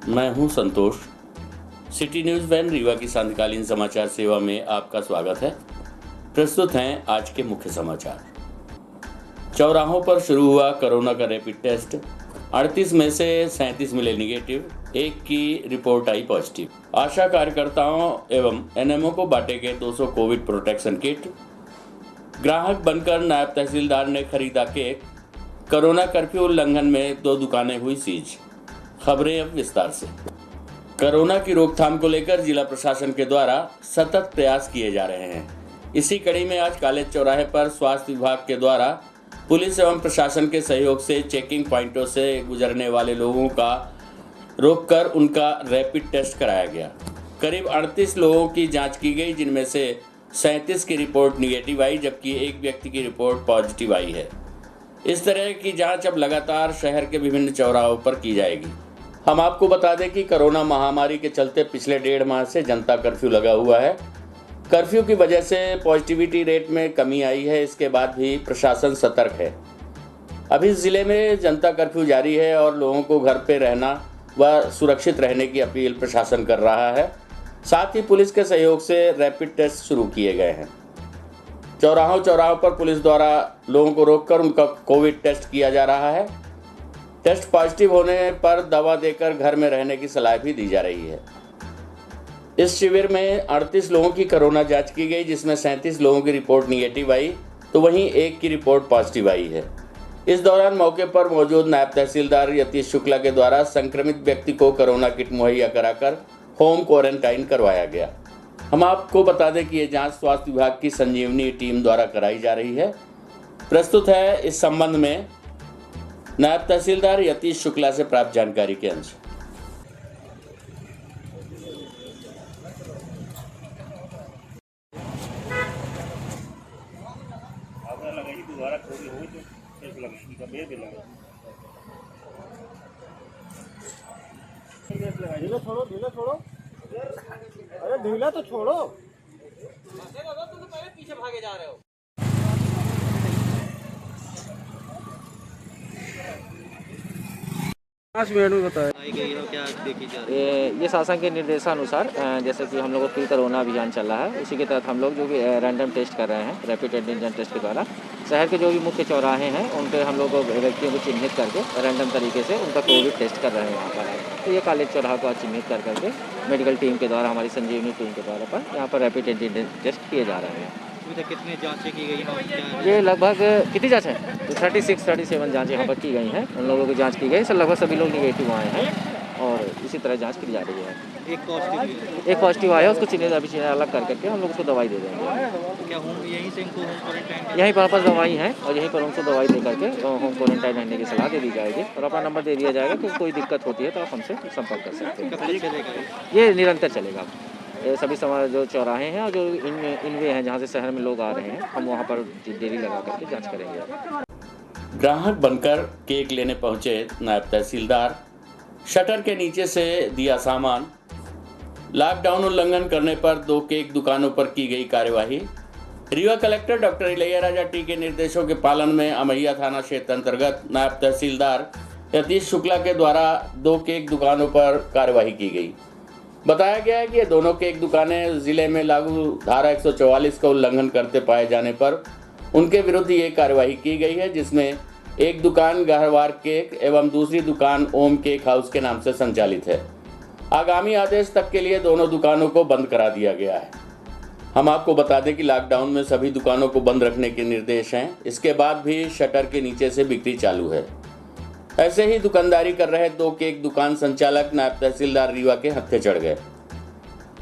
मैं हूं संतोष। City news van Rewa की सांध्यकालीन समाचार सेवा में आपका स्वागत है। प्रस्तुत हैं आज के मुख्य समाचार। चौराहों पर शुरू हुआ कोरोना का रैपिड टेस्ट। 38 में से 37 मिले निगेटिव, एक की रिपोर्ट आई पॉजिटिव। आशा कार्यकर्ताओं एवं एनएमओ को बांटे गए 200 कोविड प्रोटेक्शन किट। ग्राहक बनकर नायब तहसीलदार ने खरीदा केक। कोरोना कर्फ्यू उल्लंघन में 2 दुकानें हुई सीज। खबरें अब विस्तार से। कोरोना की रोकथाम को लेकर जिला प्रशासन के द्वारा सतत प्रयास किए जा रहे हैं। इसी कड़ी में आज कॉलेज चौराहे पर स्वास्थ्य विभाग के द्वारा पुलिस एवं प्रशासन के सहयोग से चेकिंग पॉइंटों से गुजरने वाले लोगों का रोककर उनका रैपिड टेस्ट कराया गया। करीब 38 लोगों की जांच की गई, जिनमें से 37 की रिपोर्ट निगेटिव आई, जबकि एक व्यक्ति की रिपोर्ट पॉजिटिव आई है। इस तरह की जांच अब लगातार शहर के विभिन्न चौराहों पर की जाएगी। हम आपको बता दें कि कोरोना महामारी के चलते पिछले 1.5 माह से जनता कर्फ्यू लगा हुआ है। कर्फ्यू की वजह से पॉजिटिविटी रेट में कमी आई है। इसके बाद भी प्रशासन सतर्क है। अभी जिले में जनता कर्फ्यू जारी है और लोगों को घर पे रहना व सुरक्षित रहने की अपील प्रशासन कर रहा है। साथ ही पुलिस के सहयोग से रैपिड टेस्ट शुरू किए गए हैं। चौराहों पर पुलिस द्वारा लोगों को रोककर उनका कोविड टेस्ट किया जा रहा है। टेस्ट पॉजिटिव होने पर दवा देकर घर में रहने की सलाह भी दी जा रही है। इस शिविर में 38 लोगों की कोरोना जांच की गई, जिसमें 37 लोगों की रिपोर्ट निगेटिव आई तो वहीं एक की रिपोर्ट पॉजिटिव आई है। इस दौरान मौके पर मौजूद नायब तहसीलदार यतीश शुक्ला के द्वारा संक्रमित व्यक्ति को कोरोना किट मुहैया कराकर होम क्वारंटाइन करवाया गया। हम आपको बता दें कि ये जांच स्वास्थ्य विभाग की संजीवनी टीम द्वारा कराई जा रही है। प्रस्तुत है इस संबंध में नायब तहसीलदार यतीश शुक्ला से प्राप्त जानकारी के अंश। ढीला छोड़ो। अरे ढीला तो छोड़ो। तुम पहले पीछे भागे जा रहे हो। 5 मिनट में बताया क्या देखी जा रही है। ये शासन के निर्देशानुसार जैसे कि हम लोगों का कोरोना अभियान चल रहा है, उसी के तहत हम लोग जो भी रैंडम टेस्ट कर रहे हैं, रैपिड एंटीजन टेस्ट के द्वारा शहर के जो भी मुख्य चौराहे हैं उनके हम लोग व्यक्तियों को चिन्हित करके रैंडम तरीके से उनका कोविड टेस्ट कर रहे हैं यहाँ पर। तो ये कॉलेज चौराहा को चिन्हित कर करके मेडिकल टीम के द्वारा, हमारी संजीवनी टीम के द्वारा पर यहाँ पर रैपिड एंटीजन टेस्ट किए जा रहे हैं। अभी तक कितनी जांचें की गई हैं? ये लगभग कितनी जांच है? तो 36-37 जांच यहाँ पर की गई हैं। उन लोगों की जांच की गई, सर लगभग सभी लोग निगेटिव आए हैं और इसी तरह जांच की जा रही है। एक पॉजिटिव आया, उसको चिन्हित अलग कर करके हम लोग उसको दवाई दे देंगे। क्या यहीं से इनको होम क्वारंटाइन? यहीं पर दवाई है और यहीं पर उनको दवाई दे करके होम क्वारंटाइन रहने की सलाह दे दी जाएगी और अपना नंबर दे दिया जाएगा कि कोई दिक्कत होती है तो आप हमसे संपर्क कर सकते हैं। कब तक चलेगा ये? निरंतर चलेगा। सभी समाज जो चौराहे हैं और जो इनवे हैं जहाँ से शहर में लोग आ रहे हैं, हम वहाँ पर देरी लगा करके जांच करेंगे। ग्राहक बनकर केक लेने पहुंचे नायब तहसीलदार, शटर के नीचे से दिया सामान। लॉकडाउन उल्लंघन करने पर 2 केक दुकानों पर की गई कार्यवाही। Rewa collector doctor Ilaiyaraaja T के निर्देशों के पालन में अमैया थाना क्षेत्र अंतर्गत नायब तहसीलदार यतीश शुक्ला के द्वारा 2 केक दुकानों पर कार्यवाही की गई। बताया गया है कि ये दोनों केक दुकानें जिले में लागू धारा 144 का उल्लंघन करते पाए जाने पर उनके विरुद्ध ये कार्यवाही की गई है, जिसमें एक दुकान गहरवार केक एवं दूसरी दुकान ओम केक हाउस के नाम से संचालित है। आगामी आदेश तक के लिए दोनों दुकानों को बंद करा दिया गया है। हम आपको बता दें कि लॉकडाउन में सभी दुकानों को बंद रखने के निर्देश हैं। इसके बाद भी शटर के नीचे से बिक्री चालू है। ऐसे ही दुकानदारी कर रहे 2 केक दुकान संचालक नायब तहसीलदार रीवा के हत्थे चढ़ गए।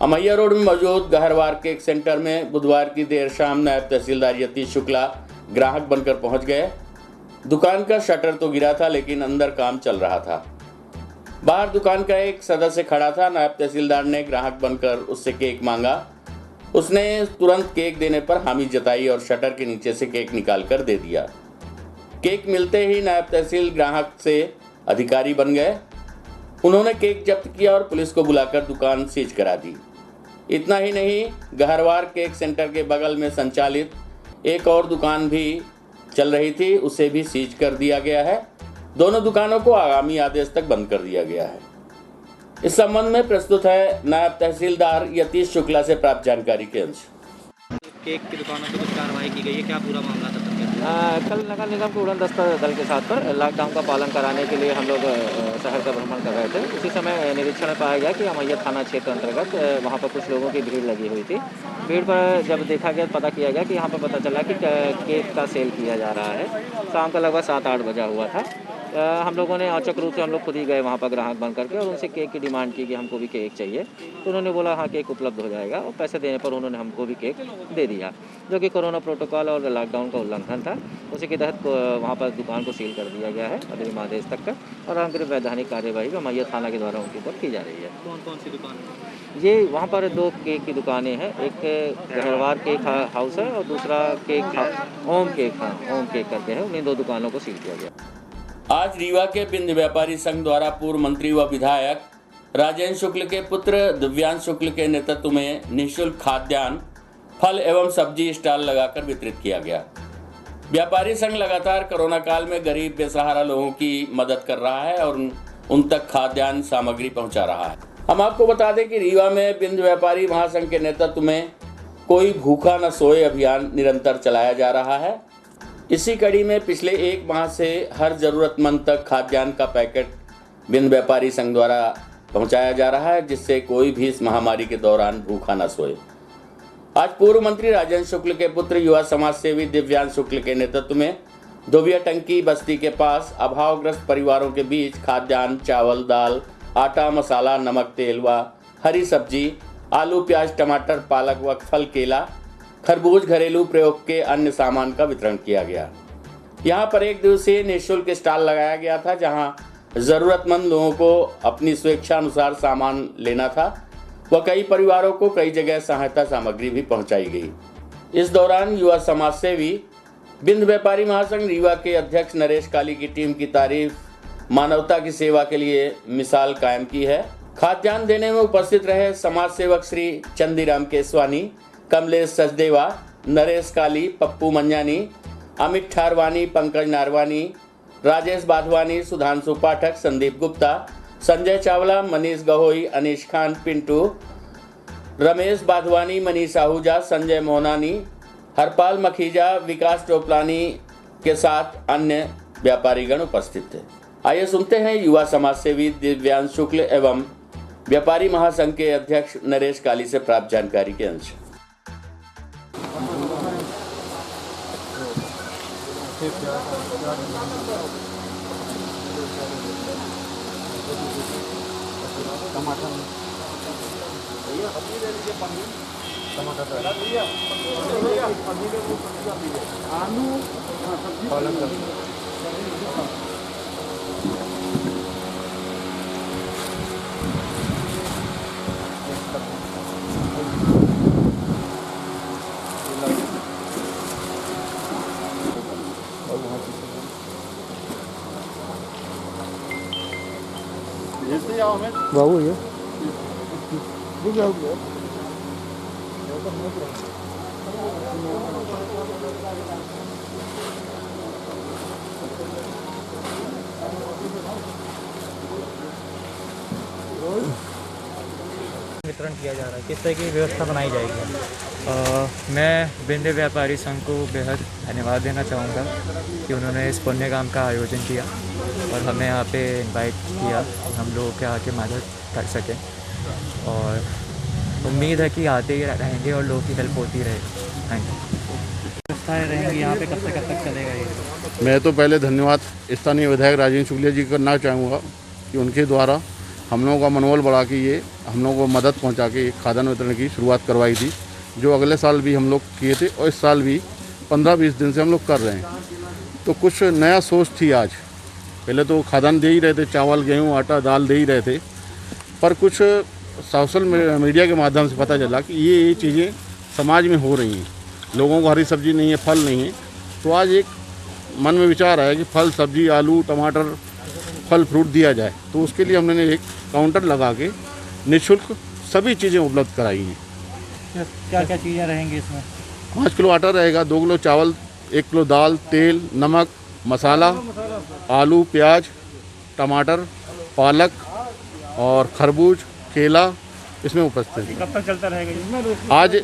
अमैया रोड में मौजूद गहरवार केक सेंटर में बुधवार की देर शाम नायब तहसीलदार यतीश शुक्ला ग्राहक बनकर पहुंच गए। दुकान का शटर तो गिरा था, लेकिन अंदर काम चल रहा था। बाहर दुकान का एक सदस्य खड़ा था। नायब तहसीलदार ने ग्राहक बनकर उससे केक मांगा। उसने तुरंत केक देने पर हामी जताई और शटर के नीचे से केक निकाल कर दे दिया। केक मिलते ही नायब तहसील ग्राहक से अधिकारी बन गए। उन्होंने केक जब्त किया और पुलिस को बुलाकर दुकान सीज करा दी। इतना ही नहीं, गहरवार केक सेंटर के बगल में संचालित एक और दुकान भी चल रही थी, उसे भी सीज कर दिया गया है। दोनों दुकानों को आगामी आदेश तक बंद कर दिया गया है। इस संबंध में प्रस्तुत है नायब तहसीलदार यतीश शुक्ला से प्राप्त जानकारी के अंश। केक की दुकानों पर कुछ कार्रवाई की गई है, क्या पूरा मामला था? कल नगर निगम के उड़न दस्ता दल के साथ पर लॉकडाउन का पालन कराने के लिए हम लोग शहर का भ्रमण कर रहे थे। उसी समय निरीक्षण में पाया गया कि अमैया थाना क्षेत्र अंतर्गत वहाँ पर कुछ लोगों की भीड़ लगी हुई थी। भीड़ पर जब देखा गया, पता किया गया कि यहाँ पर पता चला कि केक का सेल किया जा रहा है। शाम का लगभग 7-8 बजा हुआ था। हम लोगों ने औचक रूप से हम लोग खुद ही गए वहाँ पर ग्राहक बन करके और उनसे केक की डिमांड की कि हमको भी केक चाहिए। तो उन्होंने बोला हाँ केक उपलब्ध हो जाएगा, और पैसे देने पर उन्होंने हमको भी केक दे दिया, जो कि कोरोना प्रोटोकॉल और लॉकडाउन का उल्लंघन था। उसी के तहत वहाँ पर दुकान को सील कर दिया गया है अग्रिम आदेश तक का, और अग्रिम वैधानिक कार्यवाही मैया थाना के द्वारा उनके ऊपर की जा रही है। कौन कौन सी दुकान है? ये वहाँ पर 2 केक की दुकानें हैं, एक गहरवार केक हाउस है और दूसरा ओम केक करके है। उन्हीं 2 दुकानों को सील किया गया। आज रीवा के बिंद व्यापारी संघ द्वारा पूर्व मंत्री व विधायक राजेंद्र शुक्ल के पुत्र दिव्यांश शुक्ल के नेतृत्व में निःशुल्क खाद्यान्न, फल एवं सब्जी स्टॉल लगाकर वितरित किया गया। व्यापारी संघ लगातार कोरोना काल में गरीब बेसहारा लोगों की मदद कर रहा है और उन तक खाद्यान्न सामग्री पहुंचा रहा है। हम आपको बता दें कि रीवा में बिंद व्यापारी महासंघ के नेतृत्व में कोई भूखा न सोए अभियान निरंतर चलाया जा रहा है। इसी कड़ी में पिछले 1 माह से हर जरूरतमंद तक खाद्यान्न का पैकेट बिंद व्यापारी संघ द्वारा पहुंचाया जा रहा है, जिससे कोई भी इस महामारी के दौरान भूखा न सोए। आज पूर्व मंत्री राजेंद्र शुक्ल के पुत्र युवा समाज सेवी दिव्यांश शुक्ल के नेतृत्व में धोबिया टंकी बस्ती के पास अभावग्रस्त परिवारों के बीच खाद्यान्न, चावल, दाल, आटा, मसाला, नमक, तेल व हरी सब्जी, आलू, प्याज, टमाटर, पालक व फल, केला, खरबूज, घरेलू प्रयोग के अन्य सामान का वितरण किया गया। यहाँ पर 1 दिवसीय निःशुल्क स्टॉल लगाया गया था, जहाँ जरूरतमंद लोगों को अपनी स्वेच्छा अनुसार सामान लेना था व कई परिवारों को कई जगह सहायता सामग्री भी पहुंचाई गई। इस दौरान युवा समाज सेवी बिंद व्यापारी महासंघ रीवा के अध्यक्ष नरेश काली की टीम की तारीफ, मानवता की सेवा के लिए मिसाल कायम की है। खाद्यान्न देने में उपस्थित रहे समाज सेवक श्री चंदीराम केसवानी, कमलेश सचदेवा, नरेश काली, पप्पू मंजानी, अमित ठारवानी, पंकज नारवानी, राजेश बाधवानी, सुधांशु पाठक, संदीप गुप्ता, संजय चावला, मनीष गहोई, अनीश खान, पिंटू, रमेश बाधवानी, मनीष आहूजा, संजय मोहनानी, हरपाल मखीजा, विकास टोपलानी के साथ अन्य व्यापारीगण उपस्थित थे। आइए सुनते हैं युवा समाज सेवी दिव्यांश शुक्ल एवं व्यापारी महासंघ के अध्यक्ष नरेश काली से प्राप्त जानकारी के अंश। बाबू ये वितरण किया जा रहा है, किस तरह की व्यवस्था बनाई जाएगी? मैं बिंद व्यापारी संघ को बेहद धन्यवाद देना चाहूँगा कि उन्होंने इस पुण्य काम का आयोजन किया और हमें यहाँ पे इनवाइट किया कि हम लोग के आके मदद कर सकें, और उम्मीद है कि आते ही रहेंगे और लोगों की हेल्प होती रहेगी। Thank you. व्यवस्थाएँ रहेंगी यहाँ पे, कब तक चलेगा ये? मैं तो पहले धन्यवाद स्थानीय विधायक राजेंद्र शुक्ला जी करना चाहूँगा कि उनके द्वारा हम लोगों का मनोबल बढ़ा के ये हम लोगों को मदद पहुँचा के खाद्यान्न वितरण की शुरुआत करवाई थी, जो अगले साल भी हम लोग किए थे और इस साल भी 15-20 दिन से हम लोग कर रहे हैं। तो कुछ नया सोच थी आज। पहले तो खाद्यान्न दे ही रहे थे, चावल, गेहूँ, आटा, दाल दे ही रहे थे, पर कुछ सोशल मीडिया के माध्यम से पता चला कि ये चीज़ें समाज में हो रही हैं। लोगों को हरी सब्जी नहीं है, फल नहीं है, तो आज एक मन में विचार आया कि फल, सब्जी, आलू, टमाटर, फल फ्रूट दिया जाए। तो उसके लिए हमने एक काउंटर लगा के निःशुल्क सभी चीज़ें उपलब्ध कराई हैं। क्या क्या चीज़ें रहेंगी इसमें? 5 किलो आटा रहेगा, 2 किलो चावल, 1 किलो दाल, तेल, नमक, मसाला, आलू, प्याज, टमाटर, पालक, और खरबूज, केला इसमें उपस्थित है। कब तक चलता रहेगा ये? आज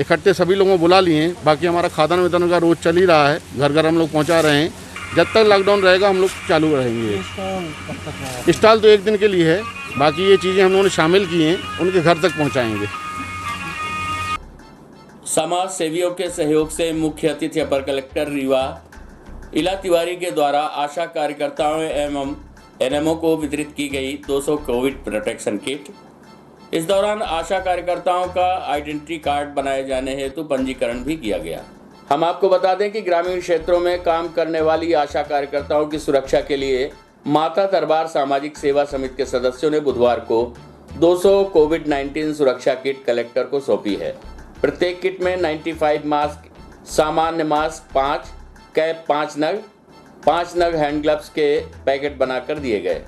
इकट्ठे सभी लोगों को बुला लिए हैं। बाकी हमारा खाद्यान्न वितरण का रोज चल ही रहा है, घर घर हम लोग पहुंचा रहे हैं। जब तक लॉकडाउन रहेगा हम लोग चालू रहेंगे। स्टॉल तो एक दिन के लिए है, बाकी ये चीज़ें हम लोगों ने शामिल की हैं, उनके घर तक पहुंचाएंगे। समाज सेवियों के सहयोग से मुख्य अतिथि अपर कलेक्टर रीवा इला तिवारी के द्वारा आशा कार्यकर्ताओं एवं एनएमओ को वितरित की गई 200 कोविड प्रोटेक्शन किट। इस दौरान आशा कार्यकर्ताओं का आइडेंटिटी कार्ड बनाए जाने हेतु पंजीकरण भी किया गया। हम आपको बता दें कि ग्रामीण क्षेत्रों में काम करने वाली आशा कार्यकर्ताओं की सुरक्षा के लिए माता दरबार सामाजिक सेवा समिति के सदस्यों ने बुधवार को 200 कोविड-19 सुरक्षा किट कलेक्टर को सौंपी है। प्रत्येक किट में 95 मास्क, सामान्य मास्क 5, कैप 5 नग, 5 नग हैंड ग्लव्स के पैकेट बनाकर दिए गए।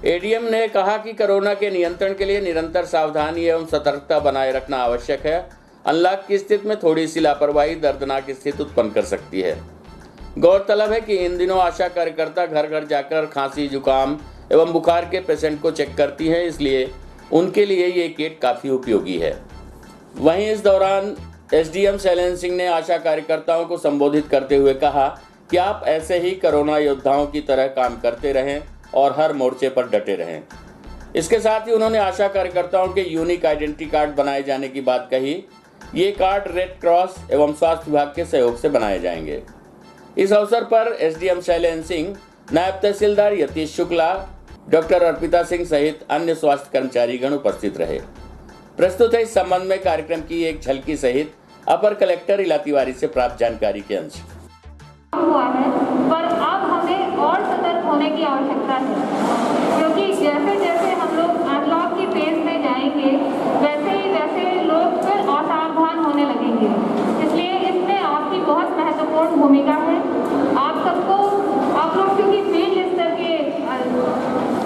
एडीएम ने कहा कि कोरोना के नियंत्रण के लिए निरंतर सावधानी एवं सतर्कता बनाए रखना आवश्यक है। अनलॉक की स्थिति में थोड़ी सी लापरवाही दर्दनाक स्थिति उत्पन्न कर सकती है। गौरतलब है कि इन दिनों आशा कार्यकर्ता घर घर जाकर खांसी, जुकाम एवं बुखार के पेशेंट को चेक करती हैं, इसलिए उनके लिए ये किट काफ़ी उपयोगी है। वहीं इस दौरान एसडीएम शैलेंद्र सिंह ने आशा कार्यकर्ताओं को संबोधित करते हुए कहा कि आप ऐसे ही कोरोना योद्धाओं की तरह काम करते रहें और हर मोर्चे पर डटे रहें। इसके साथ ही उन्होंने आशा कार्यकर्ताओं के यूनिक आइडेंटिटी कार्ड बनाए जाने की बात कही। ये कार्ड रेड क्रॉस एवं स्वास्थ्य विभाग के सहयोग से बनाए जाएंगे। इस अवसर पर एसडीएम शैलेंद्र सिंह, नायब तहसीलदार यतीश शुक्ला, डॉक्टर अर्पिता सिंह सहित अन्य स्वास्थ्य कर्मचारीगण उपस्थित रहे। प्रस्तुत है इस संबंध में कार्यक्रम की एक झलकी सहित अपर कलेक्टर इला तिवारी से प्राप्त जानकारी के अंश। हुआ है, पर अब हमें और सतर्क होने की आवश्यकता है, क्योंकि जैसे जैसे हम लोग अनलॉक की फेज में जाएंगे वैसे लोग फिर असावधान होने लगेंगे। इसलिए इसमें आपकी बहुत महत्वपूर्ण भूमिका है। आप लोग क्योंकि फील्ड स्तर के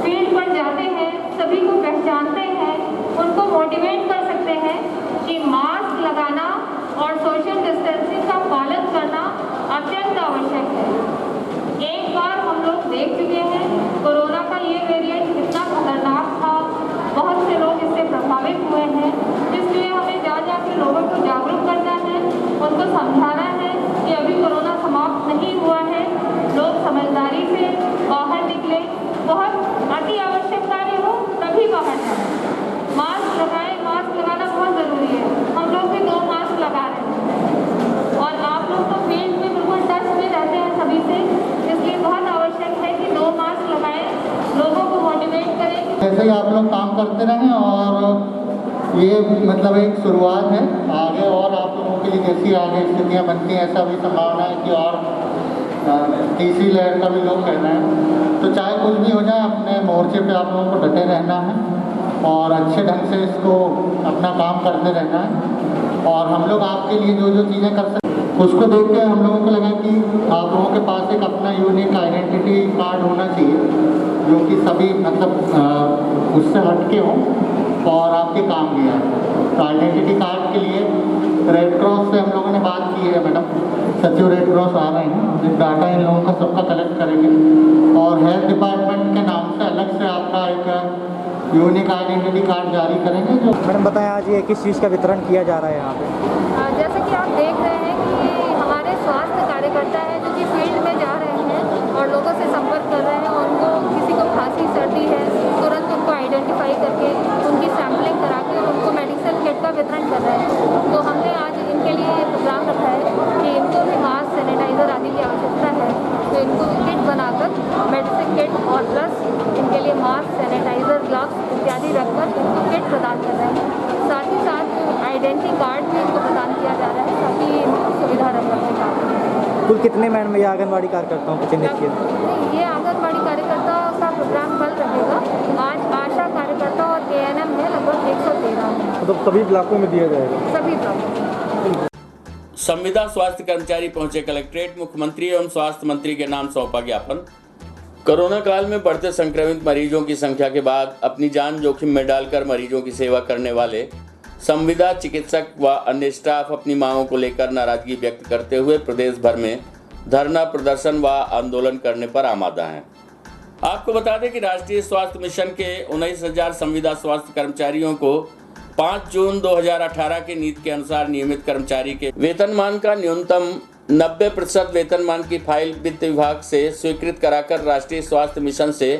फील्ड पर जाते हैं, सभी को पहचानते हैं, उनको मोटिवेट कर सकते हैं कि मास्क लगाना और सोशल डिस्टेंसिंग का पालन करना अत्यंत आवश्यक है। एक बार हम लोग देख चुके हैं कोरोना का ये वेरिएंट कितना खतरनाक था, बहुत से लोग इससे प्रभावित हुए हैं। इसलिए हमें जाके लोगों को जागरूक करना है, उनको समझाना है कि अभी कोरोना समाप्त नहीं हुआ है। लोग समझदारी से बाहर निकले, बहुत अति आवश्यक कार्य हो तभी बाहर जाए। मास्क लगाएं, मास्क लगाना बहुत ज़रूरी है। हम लोग भी 2 मास्क लगा रहे हैं और आप लोग तो फील्ड में बिल्कुल टच में रहते हैं सभी से, इसलिए बहुत आवश्यक है कि 2 मास्क लगाएं, लोगों को मोटिवेट करें। ऐसे ही आप लोग काम करते रहें और ये मतलब एक शुरुआत है। आगे और आप लोगों के लिए जैसी आगे स्थितियाँ बनती हैं, ऐसा भी संभावना है कि और तीसरी लहर का भी लोग कहना है। तो चाहे कुछ भी हो जाए, अपने मोर्चे पे आप लोगों को डटे रहना है और अच्छे ढंग से इसको अपना काम करते रहना है। और हम लोग आपके लिए जो जो चीज़ें कर सकते उसको देख के हम लोगों को लगा कि आप लोगों के पास एक अपना यूनिक आइडेंटिटी कार्ड होना चाहिए, जो कि सभी मतलब उससे हटके हो और आपके काम किया है। तो आइडेंटिटी कार्ड के लिए रेड क्रॉस से हम लोगों ने बात की है। मैडम सचिव रेड क्रॉस आ रहे हैं, डाटा इन लोगों का सबका कलेक्ट करेंगे और हेल्थ डिपार्टमेंट के नाम से अलग से आपका एक यूनिक आइडेंटिटी कार्ड जारी करेंगे। जो मैडम बताएं, आज ये किस चीज़ का वितरण किया जा रहा है यहाँ पे? जैसे कि आप देख रहे हैं कि हमारे स्वास्थ्य कार्यकर्ता हैं जो कि फील्ड में जा रहे हैं और लोगों से संपर्क कर रहे हैं। उनको किसी को खांसी, सर्दी है, तुरंत उनको आइडेंटिफाई करके उनकी सैम्पलिंग करा के उनको मेडिसिन किट का वितरण कर रहे हैं। तो हमने आज इनके लिए प्रोग्राम रखा है कि इनको भी मास्क, सैनिटाइज़र आदि की आवश्यकता है, तो इनको किट बनाकर मेडिसिन किट और प्लस इनके लिए मास्क, सैनिटाइज़र, ग्लव्स इत्यादि रखकर इनको किट प्रदान कर रहे हैं। साथ ही साथ आइडेंटिटी कार्ड भी इनको प्रदान किया जा रहा है ताकि इनको सुविधा रहे अपने काम में। कुल कितने मैडम ये आंगनबाड़ी कार्यकर्ताओं को चिन्हित किया? ये आंगनबाड़ी कार्यकर्ता का प्रोग्राम कल रहेगा। आज आशा कार्यकर्ता और एएनएम है लगभग 113 तो सभी ब्लॉकों में दिया जाएगा? सभी ब्लॉकों। संविदा स्वास्थ्य कर्मचारी पहुंचे कलेक्ट्रेट। मुख्यमंत्री एवं स्वास्थ्य मंत्री के नाम सौंपा ज्ञापन। कोरोना काल में बढ़ते संक्रमित मरीजों की संख्या के बाद अपनी जान जोखिम में डालकर मरीजों की सेवा करने वाले संविदा चिकित्सक व अन्य स्टाफ अपनी मांगों को लेकर नाराजगी व्यक्त करते हुए प्रदेश भर में धरना प्रदर्शन व आंदोलन करने पर आमादा हैं। आपको बता दें कि राष्ट्रीय स्वास्थ्य मिशन के 19,000 संविदा स्वास्थ्य कर्मचारियों को 5 जून 2018 की नीति के अनुसार नियमित कर्मचारी के वेतनमान का न्यूनतम 90% वेतनमान की फाइल वित्त विभाग से स्वीकृत कराकर राष्ट्रीय स्वास्थ्य मिशन से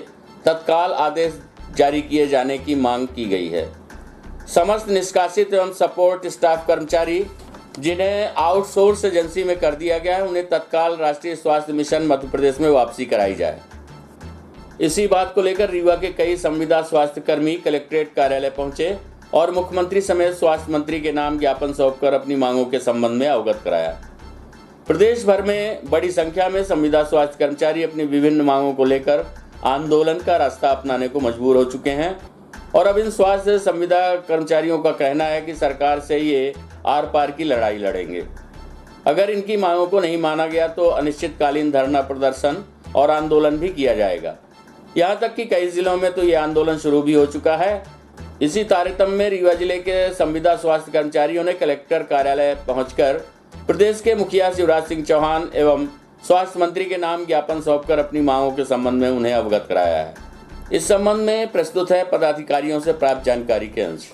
तत्काल आदेश जारी किए जाने की मांग की गई है। समस्त निष्कासित एवं सपोर्ट स्टाफ कर्मचारी जिन्हें आउटसोर्स एजेंसी में कर दिया गया है, उन्हें तत्काल राष्ट्रीय स्वास्थ्य मिशन मध्य प्रदेश में वापसी कराई जाए। इसी बात को लेकर रीवा के कई संविदा स्वास्थ्य कर्मी कलेक्ट्रेट कार्यालय पहुंचे और मुख्यमंत्री समेत स्वास्थ्य मंत्री के नाम ज्ञापन सौंपकर अपनी मांगों के संबंध में अवगत कराया। प्रदेश भर में बड़ी संख्या में संविदा स्वास्थ्य कर्मचारी अपनी विभिन्न मांगों को लेकर आंदोलन का रास्ता अपनाने को मजबूर हो चुके हैं और अब इन स्वास्थ्य संविदा कर्मचारियों का कहना है कि सरकार से ये आर पार की लड़ाई लड़ेंगे। अगर इनकी मांगों को नहीं माना गया तो अनिश्चितकालीन धरना प्रदर्शन और आंदोलन भी किया जाएगा। यहाँ तक कि कई जिलों में तो ये आंदोलन शुरू भी हो चुका है। इसी तारतम्य में रीवा जिले के संविदा स्वास्थ्य कर्मचारियों ने कलेक्टर कार्यालय पहुंचकर प्रदेश के मुखिया शिवराज सिंह चौहान एवं स्वास्थ्य मंत्री के नाम ज्ञापन सौंपकर अपनी मांगों के संबंध में उन्हें अवगत कराया है। इस संबंध में प्रस्तुत है पदाधिकारियों से प्राप्त जानकारी के अंश।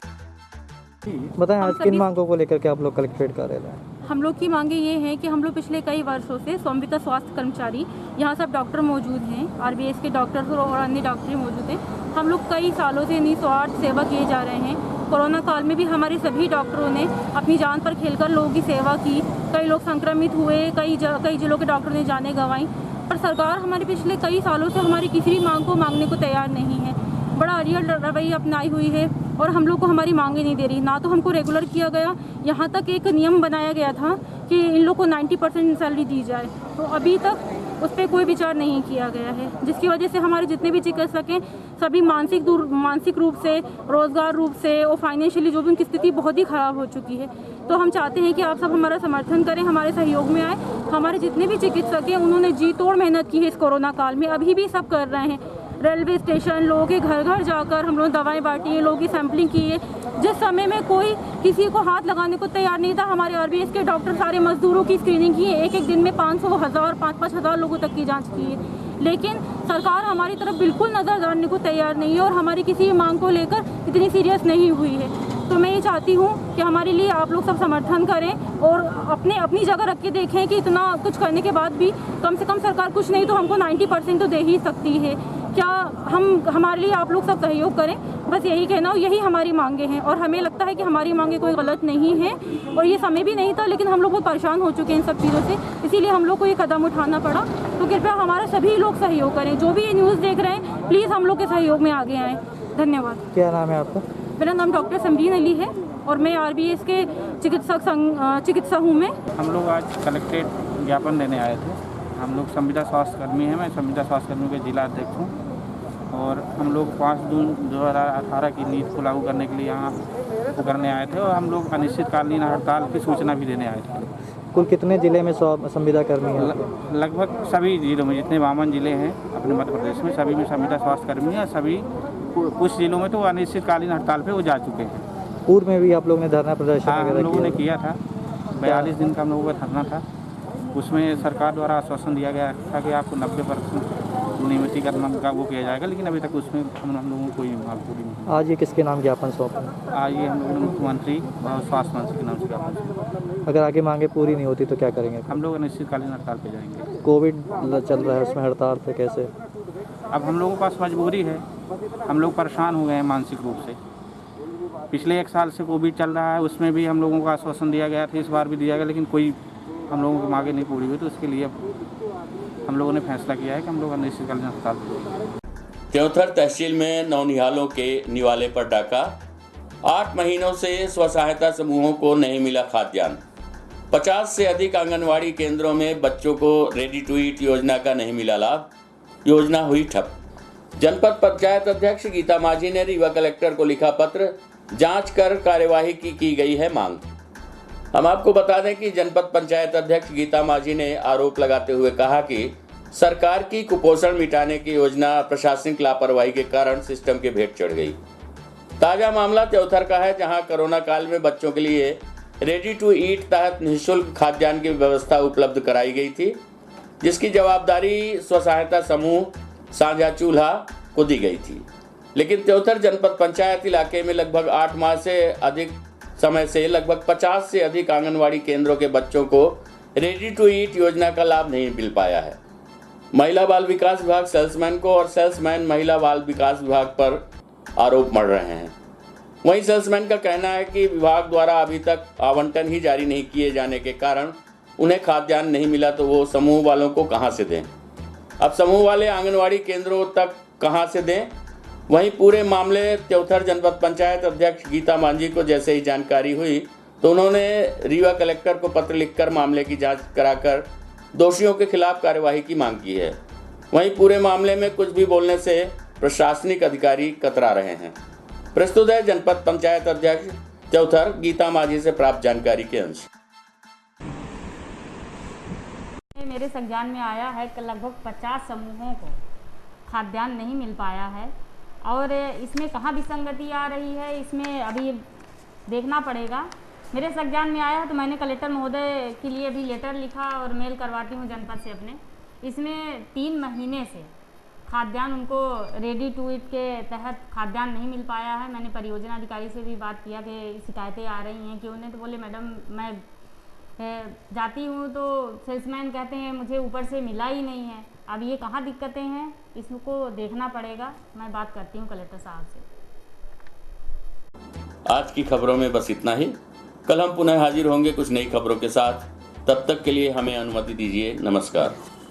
बताएं आज किन मांगों को लेकर के आप लोग कलेक्ट्रेट कार्यालय आए? हम लोग की मांगे ये हैं कि हम लोग पिछले कई वर्षों से संविदा स्वास्थ्य कर्मचारी, यहाँ सब डॉक्टर मौजूद हैं, आरबीएस के डॉक्टर और अन्य डॉक्टर मौजूद हैं। हम लोग कई सालों से निस्वार्थ सेवा किए जा रहे हैं। कोरोना काल में भी हमारे सभी डॉक्टरों ने अपनी जान पर खेलकर लोगों की सेवा की। कई लोग संक्रमित हुए, कई जिलों के डॉक्टरों ने जानें गंवाई, पर सरकार हमारे पिछले कई सालों से हमारी किसी भी मांग को मांगने को तैयार नहीं है। बड़ा अड़ियल रवैया अपनाई हुई है और हम लोग को हमारी मांगे नहीं दे रही। ना तो हमको रेगुलर किया गया, यहाँ तक एक नियम बनाया गया था कि इन लोग को 90% सैलरी दी जाए, तो अभी तक उस पर कोई विचार नहीं किया गया है, जिसकी वजह से हमारे जितने भी चिकित्सक हैं सभी मानसिक रूप से, रोजगार रूप से और फाइनेंशियली जो भी उनकी स्थिति बहुत ही ख़राब हो चुकी है। तो हम चाहते हैं कि आप सब हमारा समर्थन करें, हमारे सहयोग में आए। हमारे जितने भी चिकित्सक हैं उन्होंने जी तोड़ मेहनत की है इस कोरोना काल में, अभी भी सब कर रहे हैं। रेलवे स्टेशन, लोगों के घर घर जाकर हम लोग दवाएं बांटी है, लोगों की सैंपलिंग की है। जिस समय में कोई किसी को हाथ लगाने को तैयार नहीं था, हमारे आरबीएस के डॉक्टर सारे मजदूरों की स्क्रीनिंग की है। एक दिन में 500, 1000, 5-5 हज़ार लोगों तक की जांच की है। लेकिन सरकार हमारी तरफ बिल्कुल नज़र डालने को तैयार नहीं है और हमारी किसी मांग को लेकर इतनी सीरियस नहीं हुई है। तो मैं ये चाहती हूँ कि हमारे लिए आप लोग सब समर्थन करें और अपनी जगह रख के देखें कि इतना कुछ करने के बाद भी कम से कम सरकार कुछ नहीं तो हमको 90% तो दे ही सकती है। क्या हमारे लिए आप लोग सब सहयोग करें, बस यही कहना और यही हमारी मांगे हैं। और हमें लगता है कि हमारी मांगे कोई गलत नहीं है और ये समय भी नहीं था, लेकिन हम लोग बहुत परेशान हो चुके हैं इन सब चीज़ों से, इसीलिए हम लोग को ये कदम उठाना पड़ा। तो कृपया हमारा सभी लोग सहयोग करें, जो भी ये न्यूज़ देख रहे हैं प्लीज़ हम लोग के सहयोग में आगे आएँ। धन्यवाद। क्या नाम है आपका? मेरा नाम डॉक्टर समरीन अली है और मैं आरबीएस के चिकित्सा हूँ मैं। हम लोग आज कलेक्ट्रेट ज्ञापन देने आए थे। हम लोग संविदा स्वास्थ्य कर्मी हैं, मैं संविदा स्वास्थ्य कर्मियों के जिला अध्यक्ष हूँ और हम लोग 5 जून 2018 की नीति को लागू करने के लिए यहाँ करने आए थे और हम लोग अनिश्चितकालीन हड़ताल की सूचना भी देने आए थे। कुल कितने ज़िले में संविदा कर्मी हैं? लगभग सभी जिलों में, जितने 52 जिले हैं अपने मध्य प्रदेश में, सभी में संविदा स्वास्थ्य कर्मी हैं। सभी कुछ जिलों में तो अनिश्चितकालीन हड़ताल पे वो जा चुके हैं। पूर्व में भी आप लोगों ने धरना प्रदर्शन हम लोगों ने किया था, 42 दिन का हम लोगों का धरना था। उसमें सरकार द्वारा आश्वासन दिया गया था कि आपको 90% नियमितीकरण का वो किया जाएगा, लेकिन अभी तक उसमें हम लोगों को कोई मांग पूरी नहीं। आज ये किसके नाम ज्ञापन सौंपा? आज ये हम लोगों ने मुख्यमंत्री और स्वास्थ्य मंत्री के नाम से ज्ञापन सौंपा। अगर आगे मांगे पूरी नहीं होती तो क्या करेंगे? हम लोग अनिश्चितकालीन हड़ताल पे जाएंगे। कोविड चल रहा है, उसमें हड़ताल पे कैसे? अब हम लोगों के पास मजबूरी है, हम लोग परेशान हो गए हैं मानसिक रूप से। पिछले 1 साल से कोविड चल रहा है, उसमें भी हम लोगों को आश्वासन दिया गया था, इस बार भी दिया गया, लेकिन कोई हम लोगों की मांगे नहीं पूरी हुई। तो इसके लिए हम लोगों ने फैसला किया है कि हम लोग अनिश्चितकालीन हड़ताल पर। त्योंथर तहसील में नौनिहालों के निवाले पर डाका। 8 महीनों से स्व सहायता समूहों को नहीं मिला खाद्यान्न। 50 से अधिक आंगनवाड़ी केंद्रों में बच्चों को रेडी टू ईट योजना का नहीं मिला लाभ, योजना हुई ठप। जनपद पंचायत अध्यक्ष गीता माझी ने रीवा कलेक्टर को लिखा पत्र, जांच कर कार्यवाही की गई है मांग। हम आपको बता दें कि जनपद पंचायत अध्यक्ष गीता माझी ने आरोप लगाते हुए कहा कि सरकार की कुपोषण मिटाने की योजना प्रशासनिक लापरवाही के कारण सिस्टम के भेंट चढ़ गई। ताजा मामला त्योथर का है, जहां कोरोना काल में बच्चों के लिए रेडी टू ईट तहत निःशुल्क खाद्यान्न की व्यवस्था उपलब्ध कराई गई थी, जिसकी जवाबदारी स्व सहायता समूह साझा चूल्हा को दी गई थी। लेकिन त्योथर जनपद पंचायत इलाके में लगभग 8 माह से अधिक समय से लगभग 50 से अधिक आंगनवाड़ी केंद्रों के बच्चों को रेडी टू ईट योजना का लाभ नहीं मिल पाया है। महिला बाल विकास विभाग सेल्समैन को और सेल्समैन महिला बाल विकास विभाग पर आरोप मढ़ रहे हैं। वहीं सेल्समैन का कहना है कि विभाग द्वारा अभी तक आवंटन ही जारी नहीं किए जाने के कारण उन्हें खाद्यान्न नहीं मिला तो वो समूह वालों को कहां से दें। अब समूह वाले आंगनवाड़ी केंद्रों तक कहां से दें। वहीं पूरे मामले त्योथर जनपद पंचायत अध्यक्ष गीता मांझी को जैसे ही जानकारी हुई तो उन्होंने रीवा कलेक्टर को पत्र लिखकर मामले की जांच कराकर दोषियों के खिलाफ कार्यवाही की मांग की है। वहीं पूरे मामले में कुछ भी बोलने से प्रशासनिक अधिकारी कतरा रहे हैं। प्रस्तुत है जनपद पंचायत अध्यक्ष त्योथर गीता मांझी से प्राप्त जानकारी के अंश। मेरे संज्ञान में आया है कि लगभग 50 समूहों को खाद्यान्न नहीं मिल पाया है और इसमें कहाँ विसंगति आ रही है, इसमें अभी देखना पड़ेगा। मेरे संज्ञान में आया है तो मैंने कलेक्टर महोदय के लिए भी लेटर लिखा और मेल करवाती हूँ जनपद से अपने। इसमें 3 महीने से खाद्यान्न उनको रेडी टू ईट के तहत खाद्यान्न नहीं मिल पाया है। मैंने परियोजना अधिकारी से भी बात किया कि शिकायतें आ रही हैं, कि उन्हें तो बोले मैडम मैं जाती हूँ तो सेल्समैन कहते हैं मुझे ऊपर से मिला ही नहीं है। अब ये कहाँ दिक्कतें हैं, इसको देखना पड़ेगा। मैं बात करती हूँ कलेक्टर साहब से। आज की खबरों में बस इतना ही। कल हम पुनः हाजिर होंगे कुछ नई खबरों के साथ। तब तक के लिए हमें अनुमति दीजिए। नमस्कार।